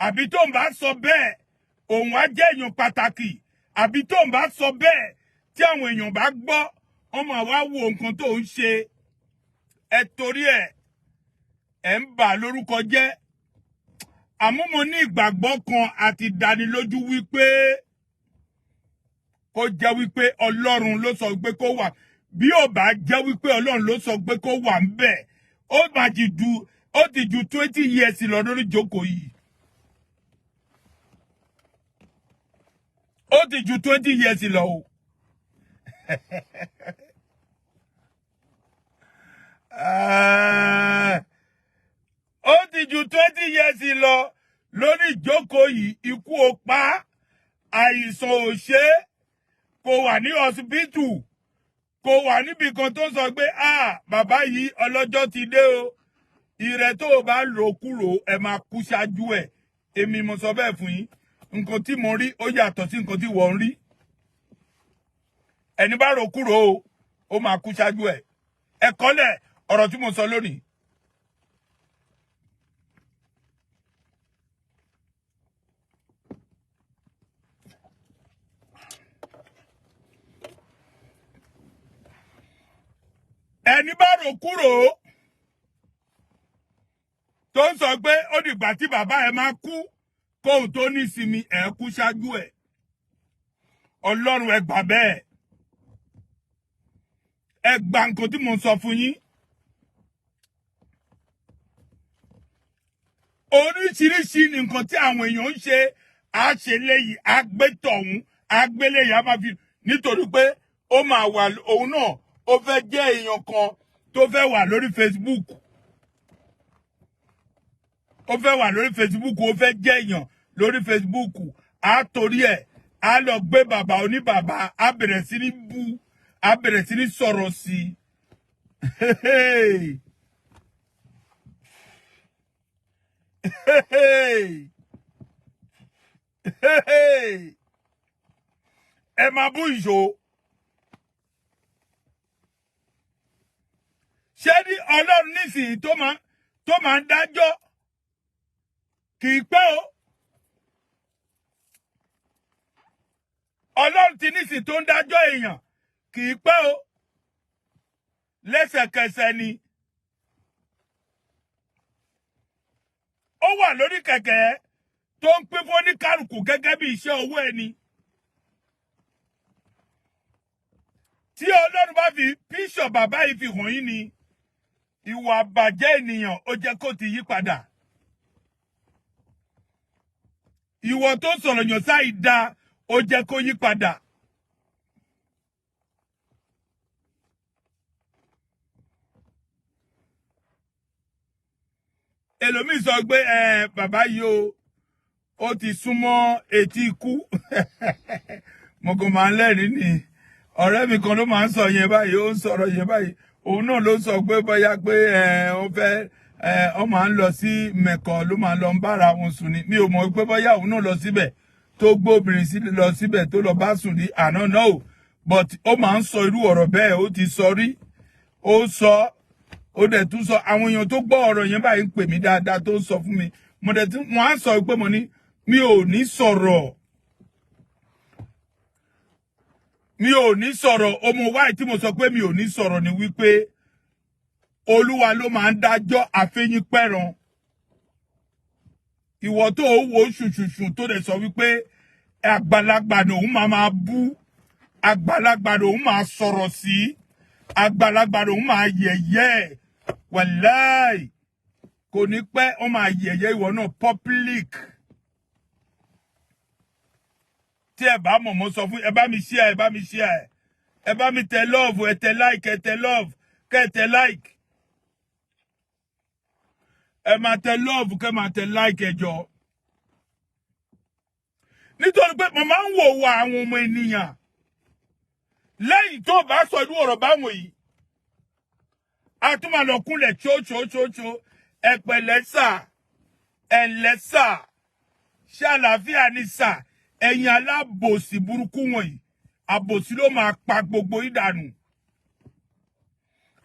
àbí tó ń bá sọ bẹ́ẹ̀ òun á jẹ́ èèyàn pàtàkì àbí tó ń bá sọ bẹ́ẹ̀ tí àwọn èèyàn bá gbọ́ wọ́n máa wá wo nǹkan tó ń ṣe ẹ torí ẹ ń bà lórúkọ jẹ́ àmọ́ mo ní ìgbàgbọ́ kan àti ìdánilójú wípé kó jẹ́ wípé Ọlọ́run ló sọ pé kó wà bí ó bá jẹ́ wípé Ọlọ́run ló sọ pé kó wà ń bẹ̀ ó ti ju 20 years lọ lórí ìjókòó yìí ó ti ju 20 years lọ o ó ti ju 20 years lọ lórí ìjókòó yìí ikú ó pa àìsàn ò ṣe kò wà ní hospital kò wà níbi kan tó sọ pé bàbá yìí ọlọ́jọ́ ti dé o ìrẹ́ tó o bá lò kúrò ẹ máa kú ṣáájú ẹ̀ èmi mo sọ bẹ́ẹ̀ fún yín nǹkan tí mo rí ó yàtọ̀ sí nǹkan tí wọ́n ń rí ẹni bá rò kúrò o ó máa kú ṣáájú ẹ̀ ẹ kọ́lẹ̀ ọ̀rọ̀ tí mo sọ lónìí. ẹni bá rò kúrò tó ń sọ pé ó dìgbà tí bàbá ẹ máa kú kóhun tó ní ìsinmi ẹ kú ṣáájú ẹ Ọlọ́run ẹ gbà bẹ́ẹ̀ ẹ gbà nǹkan tí mo sọ fún yín oríṣiríṣi nǹkan tí àwọn èèyàn ń ṣe àṣeléyìí àgbétọ̀hún àgbéléyìí á máa fi nítorí pé ó máa wà òun náà ó fẹ́ jẹ́ èèyàn kan tó fẹ́ wà lórí Facebook ó fẹ́ wà lórí Facebook ó fẹ́ jẹ́ èèyàn lórí Facebook á torí ẹ̀ á lọ gbé bàbá oníbàbá á bẹ̀rẹ̀ sí ní bú á bẹ̀rẹ̀ sí ní sọ̀rọ̀ sí ẹ máa bú ìṣó. ṣé ní Ọlọ́run nísìnyí tó máa ń dájọ́ kì í pẹ́ o Ọlọ́run ti nísìnyí tó ń dájọ́ èèyàn kì í pẹ́ o lẹ́sẹ̀kẹsẹ̀ ni ó wà lórí kẹ̀kẹ́ tó ń pín fún oníkálùkù gẹ́gẹ́ bí iṣẹ́ owó ẹni tí Ọlọ́run bá fi píṣọ̀ bàbá yìí fi hàn yín ni ìwà àbàjẹ́ ènìyàn ó jẹ́ kó ti yí padà ìwọ tó sọ̀rọ̀ yàn sáì dá ó jẹ́ kó yí padà ẹlòmíì sọ pé bàbá yìí ó ti súnmọ́ etí ikú mo kàn máa ń lẹ́rìí ni ọ̀rẹ́ mi kan ló máa ń sọ yẹn báyìí ó ń sọ̀rọ̀ yẹn báyìí òun náà ló sọ pé bóyá pé ó fẹ́ ó máa ń lọ sí Mẹ̀kọ̀ ló máa lọ ń bára wọn sùn ni mi ò mọ̀ pé bóyá òun náà lọ síbẹ̀ tó gbóbìnrin lọ síbẹ̀ tó lọ bá sùn ní àná náà o but ó máa ń sọ irú ọ̀rọ̀ bẹ́ẹ̀ ó ti sọ rí ó sọ ó dẹ̀ tún sọ àwọn èèyàn tó gbọ́ ọ̀rọ̀ yẹn báyìí ń pè mí dáadáa tó sọ fún mi mo dẹ̀ tún wọ́n á sọ pé mo ní mi ò ní sọ̀rọ̀ ọmọ wáyé tí mo sọ pé mi ò ní sọ̀rọ̀ ni wípé Olúwa ló máa ń dájọ́ àfẹ́yìn pẹ̀ràn ìwọ tó wo ṣùṣùṣù tó dẹ̀ sọ wípé àgbàlagbà ni òun máa bú àgbàlagbà ni òun máa sọ̀rọ̀ sí àgbàlagbà ni òun máa yẹ̀yẹ́ wàláì kò ní pẹ́ ó máa yẹ̀yẹ́ ìwọ náà public tí ẹ bá mọ̀ mo sọ fún ẹ bá mi share ẹ bá mi tẹ love ẹ tẹ like ẹ tẹ love kẹ tẹ like ẹ máa tẹ love kẹ máa tẹ like ẹ jọ nítorí pé mo máa ń wò wá àwọn ọmọ ènìyàn lẹ́yìn tó bá sọ irú ọ̀rọ̀ báwọn yìí a tún máa lọ kúnlẹ̀ ṣóṣóṣóṣó ẹ pẹ̀lẹ́ sà ẹ ǹlẹ́ sà ṣé àlàáfíà ni sà ẹ̀yin alábòsí burúkú wọ̀nyí àbòsí ló máa pa gbogbo ìdànù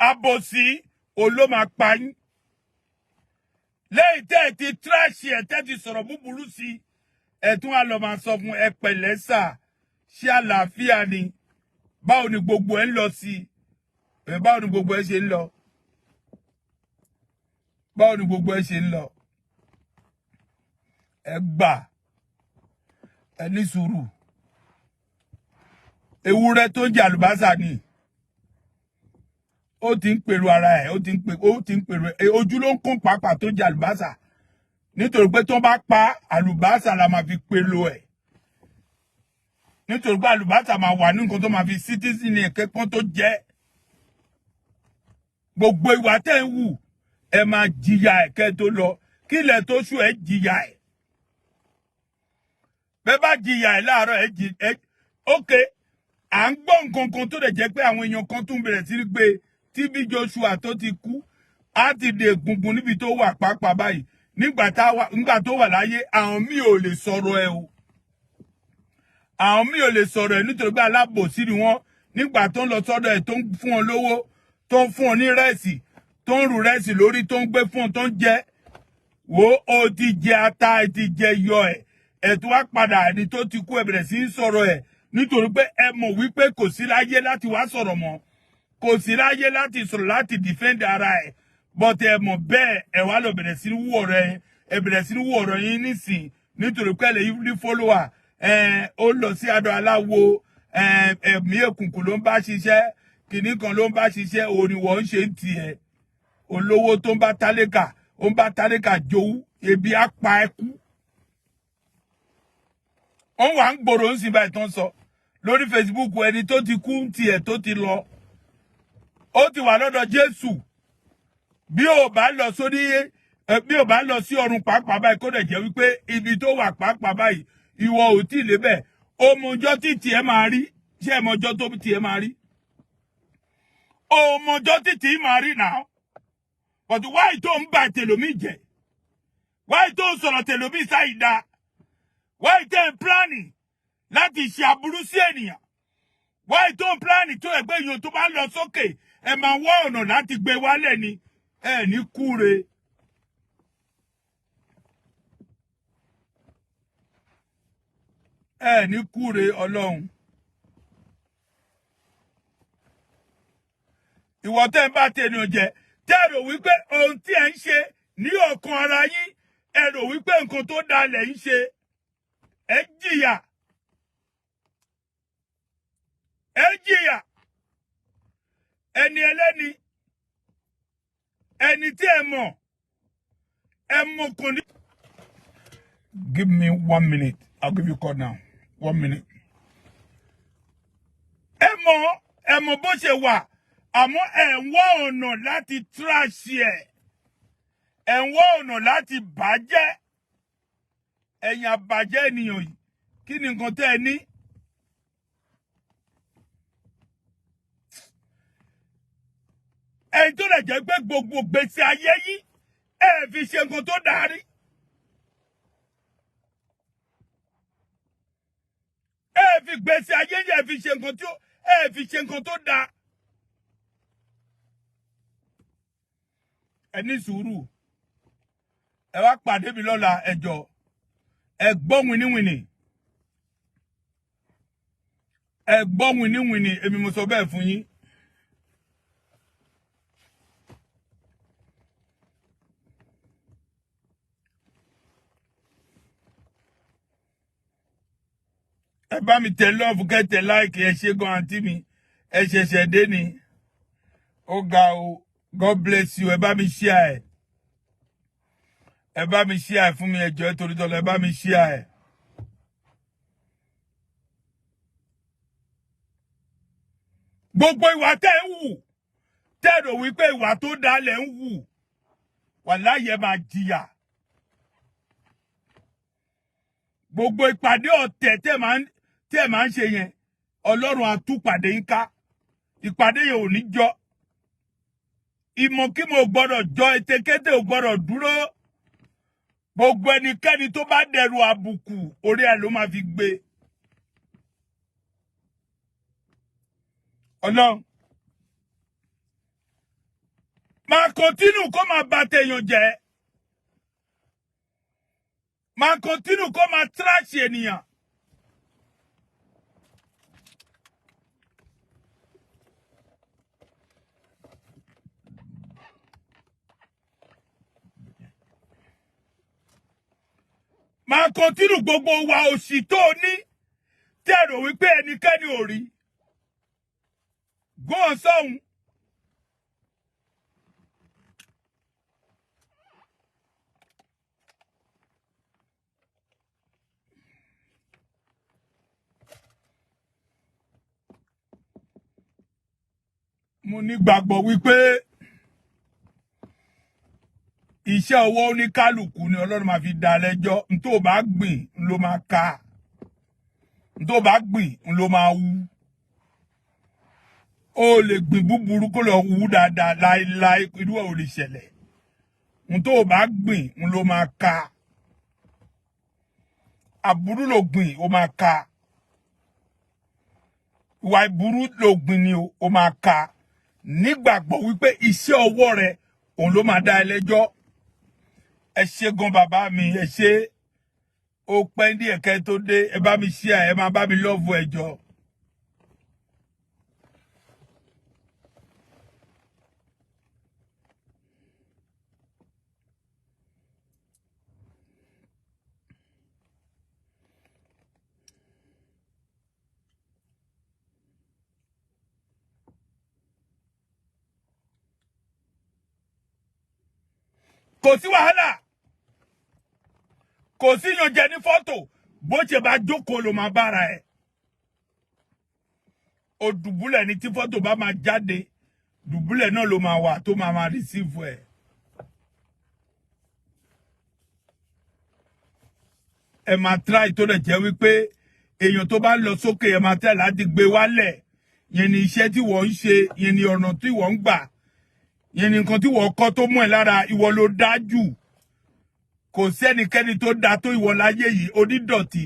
àbòsí òun ló máa pa yín lẹ́yìn tẹ́ ẹ ti tíráṣì ẹ̀ tẹ́ ti sọ̀rọ̀ búburú sí ẹ tún á lọ máa sọ fún ẹ pẹ̀lẹ́ sà ṣé àlàáfíà ni báwo ni gbogbo ẹ ń lọ sí báwo ni gbogbo ẹ ṣe ń lọ báwo ni gbogbo ẹ ṣe ń lọ ẹ gbà ẹ ní sùúrù ewúrẹ́ tó ń jẹ àlùbásà ni ó ti ń pèrò ara ẹ̀ ó ti ń pèrò ojú ló ń kún pàápàá tó ń jẹ àlùbásà nítorí pé tó bá pa àlùbásà la máa fi pèlò ẹ̀ nítorí pé àlùbásà máa wà ní nǹkan tó máa fi citizen ní ẹ̀kẹ́kọ́ tó jẹ́ gbogbo ìwà tẹ́ ń wù ẹ máa jìyà ẹ̀kẹ́ tó lọ kí ilẹ̀ tó ṣú ẹ jìyà ẹ̀ bẹ́ẹ̀ bá jìyà ẹ̀ láàárọ̀ ẹ ókè à ń gbọ́ nǹkan kan tó dẹ̀ jẹ́ pé àwọn èèyàn kan tún bẹ̀rẹ̀ sí gbé TB Joshua tó ti kú á ti dè gungun níbi tó wà pàápàá báyìí nígbà tó wà láyé àwọn míì ò lè sọ̀rọ̀ ẹ̀ o àwọn míì ò lè sọ̀rọ̀ ẹ̀ nítorí pé alábòsí ni wọ́n nígbà tó ń lọ sọ́dọ̀ ẹ̀ tó ń fún wọn lówó tó ń fún wọn ní rẹ́sì tó ń rù rẹ́sì lórí tó ń gbé fún wọn tó ń jẹ wo ó ti jẹ ata ẹ ti jẹ yọ ẹ tó wá padà ẹni tó ti kú ẹ bẹ̀rẹ̀ sí í sọ̀rọ̀ ẹ̀ nítorí pé ẹ mọ̀ wípé kò sí láyé láti wá sọ̀rọ̀ mọ́ kò sí láyé láti sọ̀rọ̀ láti defend ara ẹ̀ but ẹ mọ̀ bẹ́ẹ̀ ẹ wá lọ bẹ̀rẹ̀ sí wú ọ̀rọ̀ ẹ ẹ bẹ̀rẹ̀ sí wú ọ̀rọ̀ yín nísìn nítorí pé ẹ ní follower ó lọ sí adọ aláwo ẹ̀mí èkùnkùn ló ń bá ṣiṣẹ́ kìnnì kan ló ń bá ṣiṣẹ́ òníwọ̀ ń ṣe ń tiẹ̀ olówó tó ń bá tálákà jowú ebi á pa ẹ kú wọ́n wà ń gbòòrò ń sìn báyìí tó ń sọ lórí Facebook ẹni tó ti kú ń tiẹ̀ tó ti lọ ó ti wà lọ́dọ̀ Jésù bí ò bá lọ sí ọ̀run pàápàá báyìí kó dẹ̀ jẹ́ wípé ibi tó wà pàápàá báyìí ìwọ ò tí ì lébẹ̀ ọmọjọ́ tí tiẹ̀ máa rí ṣé ẹmọjọ́ tó tiẹ̀ máa rí ọmọjọ́ tí tiẹ̀ máa rí náà but why tó ń bà tèlómi jẹ́ why tó ń sọ̀rọ̀ tèlómi ṣàìdá why tó ń planning láti ṣe aburú sí ènìyàn why tó ń planning tó ẹgbẹ́ èèyàn tó bá lọ sókè ẹ máa wá ọ̀nà láti gbé wálẹ̀ ni ẹ ní kúre. Ẹ ní kúre Ọlọ́run ìwọ tẹ́ ń bá tẹnu jẹ tẹ́ rò wípé ohun tí ẹ ń ṣe ní ọkàn ara yín ẹ rò wípé nǹkan tó dalẹ̀ ń ṣe ẹ jìyà ẹni ẹlẹ́ni ẹni tí ẹ mọ̀ kò ní. Give me 1 minute. I'll give you a call now. 1 minute. Ẹ mọ̀ bó ṣe wà àmọ́ ẹ ń wá ọ̀nà láti trash ẹ̀ ẹ ń wá ọ̀nà láti bàjẹ́ ẹ̀yin àbàjẹ́ ènìyàn yìí kí ni nǹkan tẹ́ ẹ ní. ẹ̀yin tó lè jẹ́ pé gbogbo gbèsè ayé yìí ẹ fi ṣe nǹkan tó darí. ẹ fi gbèsè ayé yìí ẹ fi ṣe nǹkan tó dáa. Ẹ ní sùúrù ẹ wá pàdé mi lọ́la ẹjọ́ ẹ gbọ́ wìnìwìnì èmi mo sọ bẹ́ẹ̀ fún yín. Ẹ bá mi tẹ love kẹ́ tẹ like ẹ ṣé gan àǹtí mi ẹ ṣẹ̀ṣẹ̀ dé ni ó ga o. God bless you. Ẹ bá mi share ẹ bá mi share fún mi ẹjọ́ torí tọ́lọ́ ẹ bá mi share. Gbogbo ìwà tẹ́ ń wù tẹ́ rò wípé ìwà tó dáa lẹ̀ ń wù wàláhì ẹ máa jìyà. Gbogbo ìpàdé ọ̀tẹ̀ tẹ́ máa ń ṣe yẹn Ọlọ́run á tú pàdé yín ká ìpàdé yẹn ò ní jọ. Ìmọ̀kímọ̀ ò gbọ́dọ̀ jọ ètekété ò gbọ́dọ̀ dúró gbogbo ẹnikẹ́ni tó bá dẹrù àbùkù orí ẹ̀ ló máa fi gbé. Ọlọ́run máa kọ́ntínù kó máa bà tèèyàn jẹ́ máa kọ́ntínù kó máa tíráṣì ènìyàn. Máa kọ́ntínù gbogbo wa òṣì tó ní tẹ́ rò wípé ẹnikẹ́ni ò rí. Go on sọ́hun. Mo nígbàgbọ́ wípé iṣẹ́ ọwọ́ oníkálùkù ni Ọlọ́run máa fi dá lẹ́jọ́ ntó bá gbìn ló máa ká ntó bá gbìn ló máa wú ó lè gbìn búburú kó lọ wú dáadáa láéláé irú ẹ̀ ò lè ṣẹlẹ̀ n tó bá gbìn n ló máa ká aburú ló gbìn ó máa ká ìwà ìburú ló gbìn ni ó máa ká nígbàgbọ́ wípé iṣẹ́ ọwọ́ rẹ òun ló máa dá ẹ lẹ́jọ́ ẹ ṣé gan bàbá mi ẹ ṣé ó pẹ́ ní ẹ̀kẹ́ tó dé ẹ bá mi share ẹ máa bá mi love ẹ jọ̀ọ́. kò sí wàhálà kò sí yànjẹ ní fọ́tò bó ṣe bá jókòó ló máa bára ẹ̀ o dùbúlẹ̀ ní tí fọ́tò bá máa jáde dùbúlẹ̀ náà ló máa wà tó máa receive ẹ̀. ẹ máa try tó lè jẹ́ wípé èèyàn tó bá lọ sókè ẹ máa try láti gbé wálẹ̀ yẹn ni iṣẹ́ tí wọ́n ń ṣe yẹn ni ọ̀nà tí wọ́n ń gbà yẹn ni nǹkan tí wọ́n kọ́ tó mú ẹ lára ìwọ ló dájú kò sẹ́nikẹ́ni tó dá tó ìwọ láyé yìí onídọ̀tí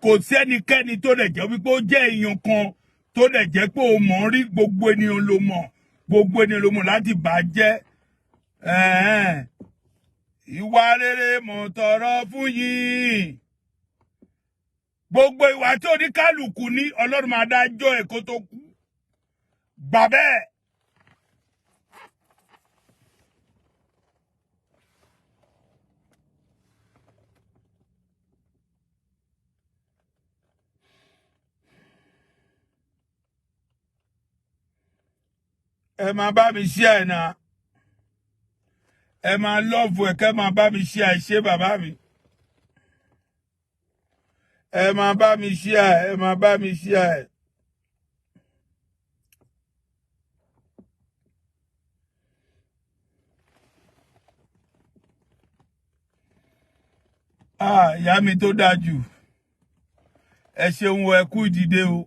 kò sẹ́nikẹ́ni tó lè jẹ́ wípé ó jẹ́ èèyàn kan tó lè jẹ́ pé o mọ̀ rí gbogbo ènìyàn ló mọ̀ láti bàjẹ́ ìwà rere mọ̀ tọrọ fún yín gbogbo ìwà tí oníkálùkù ní Ọlọ́run máa dájọ́ ẹ̀ kó tó kú gbà bẹ́ẹ̀. ẹ máa bá mi share náà ẹ máa love ẹ kẹ́ máa bá mi share ṣé bàbá mi ẹ máa bá mi share ẹ máa bá mi share. ìyá mi tó dáa jù ẹ ṣeun ẹ kú ìdìde o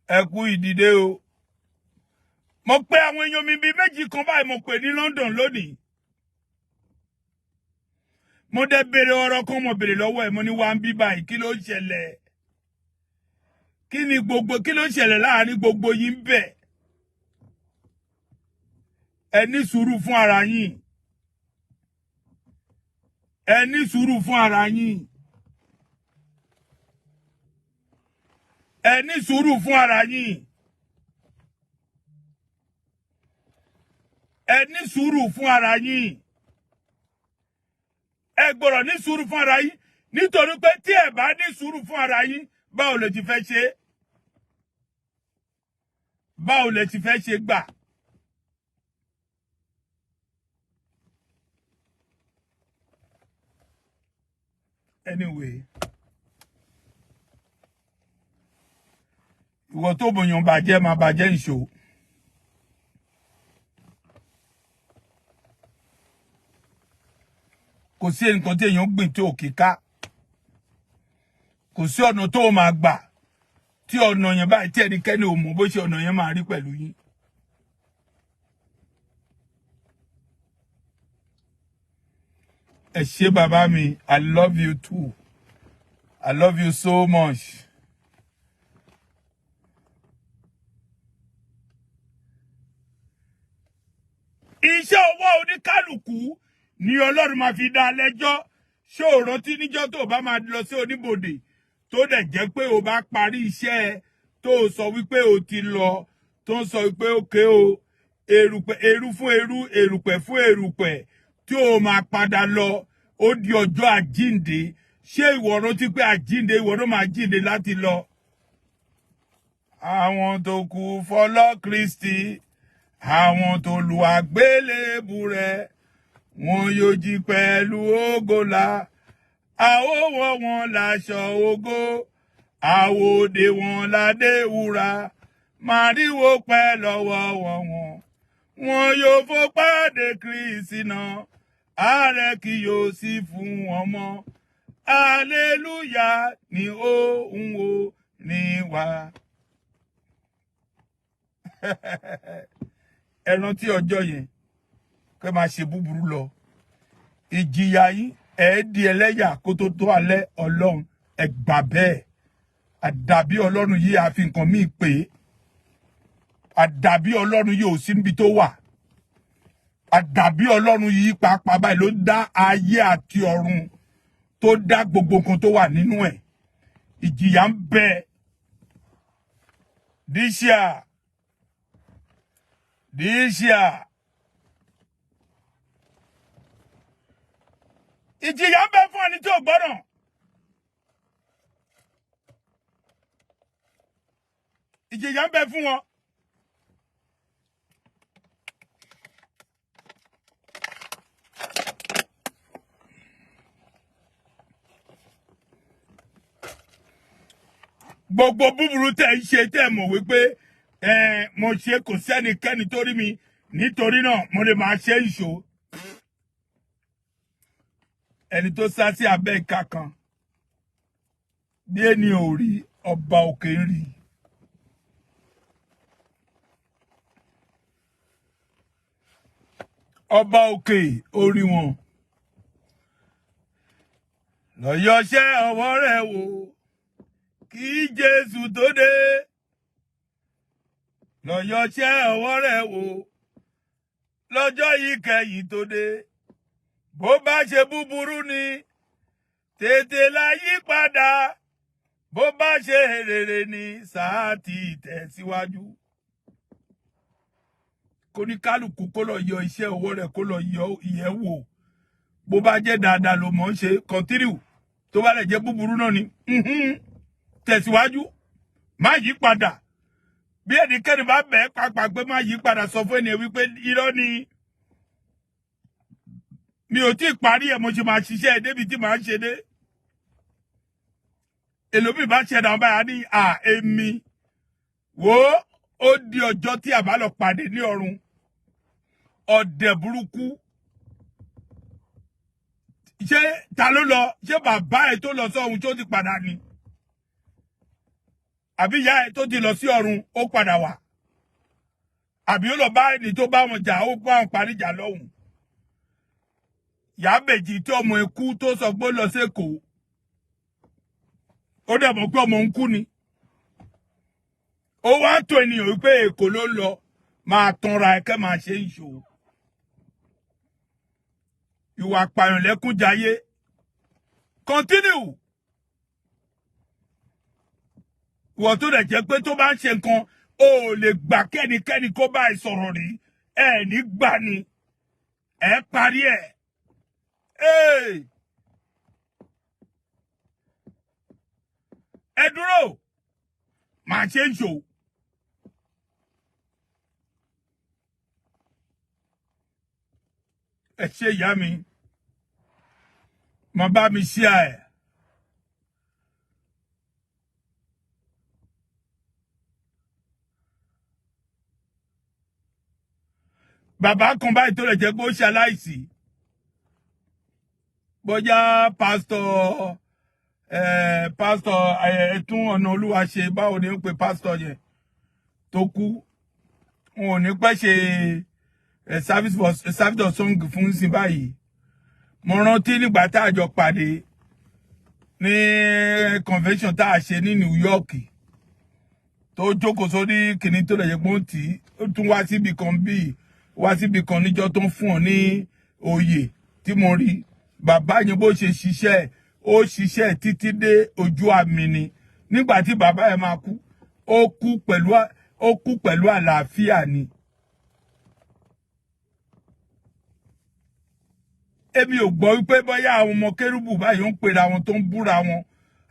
ẹ kú ìdìde o. Mo pè àwọn èèyàn mi bíi méjì kan báyìí mo pè ní London lónìí. Mo dẹ̀ béèrè ọ̀rọ̀ kan mo béèrè lọ́wọ́ ẹ̀ mo ní wá ń bí báyìí kí ló ṣẹlẹ̀? Kí ló ṣẹlẹ̀ láàrin gbogbo yín bẹ̀? Ẹ ní sùúrù fún ara yín. Ẹ ní sùúrù fún ara yín. Ẹ ní sùúrù fún ara yín. Ẹ ní sùúrù fún ara yín. Ẹ gbọ́dọ̀ ní sùúrù fún ara yín nítorí pé tí ẹ bá ní sùúrù fún ara yín báwo lẹ ti fẹ́ ṣe? Báwo lẹ ti fẹ́ ṣe gbà? Anyway, ìwọ tó bòyàn bàjẹ́ máa bàjẹ́ ìṣó. Kò sí nǹkan tí èèyàn gbìn tí ò kíká. Kò sí ọ̀nà tó máa gbà tí ọ̀nà yẹn báyìí tí ẹnikẹ́ni ò mọ̀ bó ṣe ọ̀nà yẹn máa rí pẹ̀lú yín. Ẹ ṣé bàbá mi, I love you too. I love you so much. Iṣẹ́ ọwọ́ oníkálùkù ni Ọlọ́run máa fi dá lẹ́jọ́. Ṣé o rántí níjọ́ tó bá máa lọ sí oníbodè tó dẹ̀ jẹ́ pé o bá parí iṣẹ́ ẹ tó sọ wípé o ti lọ tó sọ wípé òkè o eru fún eru erùpẹ̀ fún erùpẹ̀ tí o máa padà lọ ó di ọjọ́ àjíǹde. Ṣé ìwọ rántí pé àjíǹde ìwọ ló máa jíǹde láti lọ? Àwọn tó kú fọlọ́ Kristi àwọn tó lu àgbélébù rẹ̀ wọn yóò jí pẹ̀lú ògo ńlá. Àwo wọ̀ wọn láṣọ ògo àwòdè wọn ládé wúrà màríwó pẹ́ lọ́wọ́ wọn yóò fò pàdé Kristi náà ààrẹ kì yóò sì fún wọn mọ́. Hallelujah ni ohun o ní wá. ẹ rántí ọjọ́ yẹn kẹ́ máa ṣe búburú lọ ìjìyà yín ẹ di ẹlẹ́yà kó tó tó alẹ́ Ọlọ́run ẹ gbà bẹ́ẹ̀ àdàbí Ọlọ́run yìí àfi nǹkan míì pé àdàbí Ọlọ́run yìí ò sí níbi tó wà àdàbí Ọlọ́run yìí pàápàá báyìí ló dá ayé àti ọ̀run tó dá gbogbo nǹkan tó wà nínú ẹ̀ ìjìyà ń bẹ díṣíà ìjìyà ń bẹ fún ẹni tí ò gbọ́ràn ìjìyà ń bẹ fún wọn. Gbogbo búburú tẹ́ ń ṣe tẹ́ mọ̀ wípé mo ṣe kò sẹ́nikẹ́ni tó rí mi nítorí náà mo lè máa ṣe ìṣó ẹni tó sá sí abẹ́ ìka kan bí ẹni ò rí ọba òkè ń rí ọba òkè orí wọn lọ yọṣẹ́ ọwọ́ rẹ̀ wò kí Jésù tó dé lọ yọṣẹ́ ọwọ́ rẹ̀ wò lọ́jọ́ yìí kẹ́yìn tó dé bó bá ṣe búburú ni tètè la yí padà bó bá ṣe rere ni sáà ti tẹ̀síwájú kó ní kálukú kó lọ yọ iṣẹ́ ọwọ́ rẹ̀ kó lọ yọ ìyẹ̀ wò bó bá jẹ́ dáadáa ló mọ̀ ń ṣe continue tó bá lè jẹ́ búburú náà ni tẹ̀síwájú má yí padà bí ẹnikẹ́ni bá bẹ̀ẹ́ pàápàá pé má yí padà sọ fún ènìyàn wípé irọ́ ni mi ò tí ì parí ẹ̀ mo ṣe máa ṣiṣẹ́ débi tí màá ṣe dé èlòmíì bá ṣẹ̀dá báyà ní èmi wò ó di ọjọ́ tí a bá lọ pàdé ní ọ̀run ọ̀dẹ̀ burúkú ṣé ta ló lọ ṣé bàbá ẹ̀ tó lọ sọ́run tó ti padà ni àbí ìyá ẹ̀ tó ti lọ sí ọ̀run ó padà wá àbí ó lọ bá ẹni tó bá wọn jà ó bá wọn parí ìjà lọ́hùn Ìyábẹ̀jì tí ọmọ ikú tó sọ pé lọ sí Èkó ó dẹ̀ mọ̀ pé ọmọ ń kú ni ó wá tó ènìyàn wípé Èkó ló lọ máa tanra ẹ̀kẹ́ máa ṣe ìṣòro ìwà pààyàn lẹ́kúnjayé continue wọ́n tó dẹ̀ jẹ́ pé tó bá ń ṣe nǹkan ó lè gbà kẹ́nikẹ́ni kó bá ẹ sọ̀rọ̀ rí ẹ ní gbà ni ẹ parí ẹ̀ ẹ dúró máa ṣe ìṣòro. Ẹ ṣé ìyá mi mo bá mi ṣí ẹ bàbá kan báyìí tó lè jẹ́ pé ó ṣe aláìsí bóyá pásítọ̀ ẹtún ọ̀nà olúwa ṣe báwo ni ó pe pásítọ̀ yẹn tó kú wọn ò ní pẹ́ ṣe service of song fún sí báyìí mo rántí nígbà tá a jọ pàdé ní convention tá a ṣe ní New York tó jókòó sórí kìnní tó lè yẹ pé ó tì í ó tún wá síbi kan bíi wá síbi kan níjọ́ tó ń fún ọ ní oyè tí mo rí bàbá yẹn bó ṣe ṣiṣẹ́ ó ṣiṣẹ́ títí dé ojú àmì ni nígbà tí bàbá yẹn máa kú ó kú pẹ̀lú àlàáfíà ni. Èmi ò gbọ́ wípé bóyá àwọn ọmọ kérúbù báyìí ń pera wọn tó ń búra wọn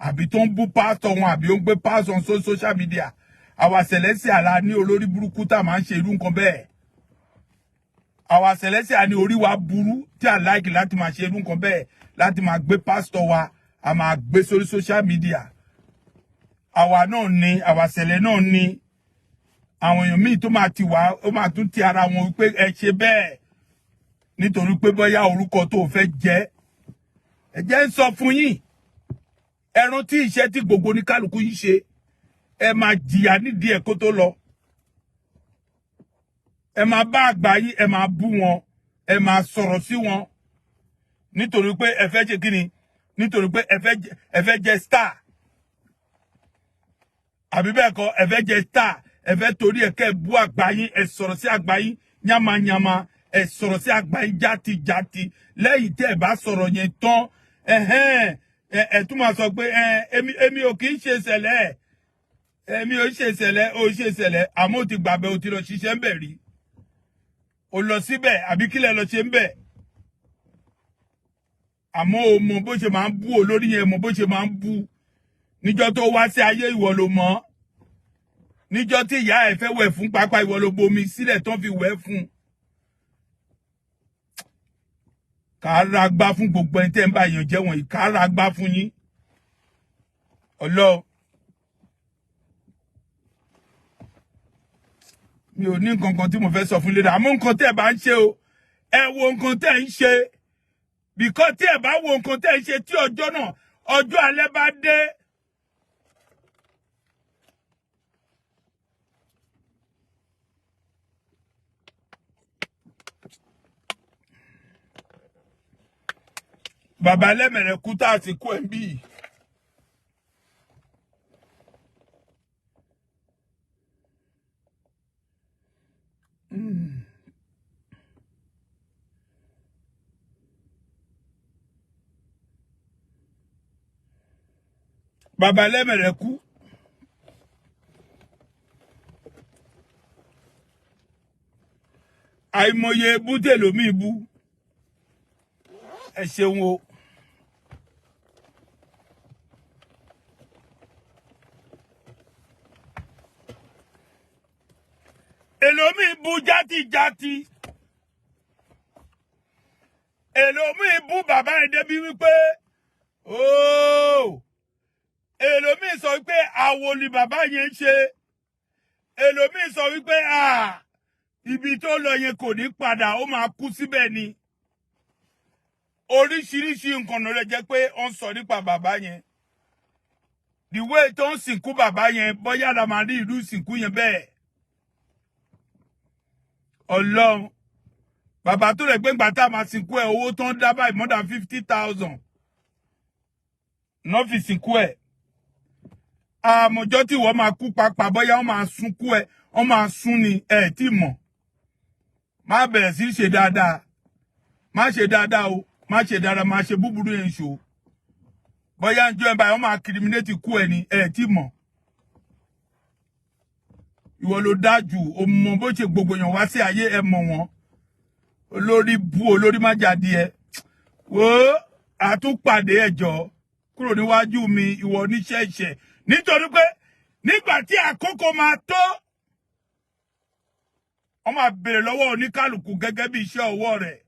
àbí tó ń bú pásítọ̀ wọn àbí ó ń gbé pásítọ̀ on social media àwa Celestial la ní olórí burúkú tá máa ń ṣe irú nǹkan bẹ́ẹ̀ àwa Celestial ní orí wa burú tí a like láti máa ṣe irú nǹkan bẹ́ẹ̀ láti máa gbé pásítọ̀ wa a máa gbé sórí social media àwa náà ní àwa Celestial náà ní àwọn èèyàn míì tó máa ti wá ó máa tún ti ara wọn wípé ẹ ṣe bẹ́ẹ̀ nítorí pé bóyá orúkọ tó fẹ́ jẹ́ ẹ jẹ́ ń sọ fún yín ẹ rántí iṣẹ́ tí gbogbo oníkálukú yìí ṣe ẹ máa jìyà nídìí ẹ̀ kó tó lọ ẹ máa bá àgbà yín, ẹ máa bú wọn, ẹ máa sọ̀rọ̀ sí wọn nítorí pé ẹ fẹ́ ṣe kíni, nítorí pé ẹ fẹ́ jẹ star àbí bẹ́ẹ̀ kọ́, ẹ fẹ́ jẹ star, ẹ fẹ́ torí ẹ kẹ́ bú àgbà yín, ẹ sọ̀rọ̀ sí àgbà yín yamayama, ẹ sọ̀rọ̀ sí àgbà yín játijàti. Lẹ́yìn tẹ́ ẹ bá sọ̀rọ̀ yẹn tán, ẹ tún máa sọ pé èmi ò kì í ṣe ṣẹlẹ̀, èmi ò ṣe ṣẹlẹ̀, ò ṣe ṣẹlẹ̀, àmọ́ ó ti gbàgbé, ó ti lọ ṣiṣẹ́ ń bẹ̀ rí, ó lọ síbẹ̀ àbí kílẹ̀ lọ ṣe ń bẹ̀, àmọ́ o mọ bó ṣe máa ń bú olórí yẹn, mọ bó ṣe máa ń bú níjọ́ tó wá sí ayé, ìwọ ló mọ̀, níjọ́ tí ìyá ẹ̀ fẹ́ wẹ̀ fún pápá, ìwọ ló bomi sílẹ̀ tán fi wẹ̀ fún. Kàárà gbá fún gbogbo ẹni tẹ́ ń bá èèyàn jẹ́ wọ̀nyí, kàárà gbá fún yín. Ọlọ́run, mi ò ní nǹkan kan tí mo fẹ́ sọ fún lédè, àmọ́ nǹkan tẹ́ ẹ bá ń ṣe o, ẹ wo nǹkan tẹ́ ń ṣe, bìkọ́ tí ẹ bá wo nǹkan tẹ́ ń ṣe tí ọjọ́ náà, ọjọ́ alẹ́ bá dé, bàbá lẹ́mẹ̀rẹ̀ kú tá a ti kú ẹ̀ ń bí. Bàbá lẹ́mẹ̀rẹ̀ kú. Àìmọye bútè lómi bú. Ẹ ṣeun o. Èlòmí bú játijàti. Èlòmí bú bàbá ẹ̀ débi wípé ooo. Èlòmí sọ wípé àwo ni bàbá yẹn ṣe. Èlòmí sọ wípé ibi tó lọ yẹn kò ní padà, ó máa kú síbẹ̀ ni. Oríṣiríṣi nǹkan ló lè jẹ́ pé ó ń sọ nípa bàbá yẹn. The way tó ń sìnkú bàbá yẹn, bóyá la máa rí ìlú ìsìnkú yẹn bẹ́ẹ̀. Ọlọ́run, bàbá tó rẹ̀ pé ńgbà tá a máa sìnkú ẹ̀, owó tó ń dá báyìí more than 50,000 náà fi sìnkú ẹ̀. Àmọ̀jọ́ tí wọ́n máa kú papà, bóyá wọ́n máa sunkú ẹ̀, wọ́n máa sún ni ẹ̀ tí mọ̀. Má bẹ̀rẹ̀ sí ṣe dáadáa, má ṣe dáadáa o, má ṣe dáadáa, má ṣe búburú yẹn ṣò. Bóyá ń jọ ẹ̀ báyìí wọ́n máa criminate kú ẹ̀ ni ẹ̀ tí mọ̀. Ìwọ ló dájú, o mọ bó ṣe gbogbo èèyàn wá sí ayé, ẹ mọ̀ wọ́n. Olórí bú, olórí má jáde ẹ. Wo àtúpàdé ẹjọ́ kúrò níwájú mi, ìwọ oníṣẹ́ ìṣẹ́. Nítorí pé nígbà tí àkókò máa tó, wọ́n máa béèrè lọ́wọ́ oníkálùkù gẹ́gẹ́ bí iṣẹ́ ọwọ́ rẹ̀.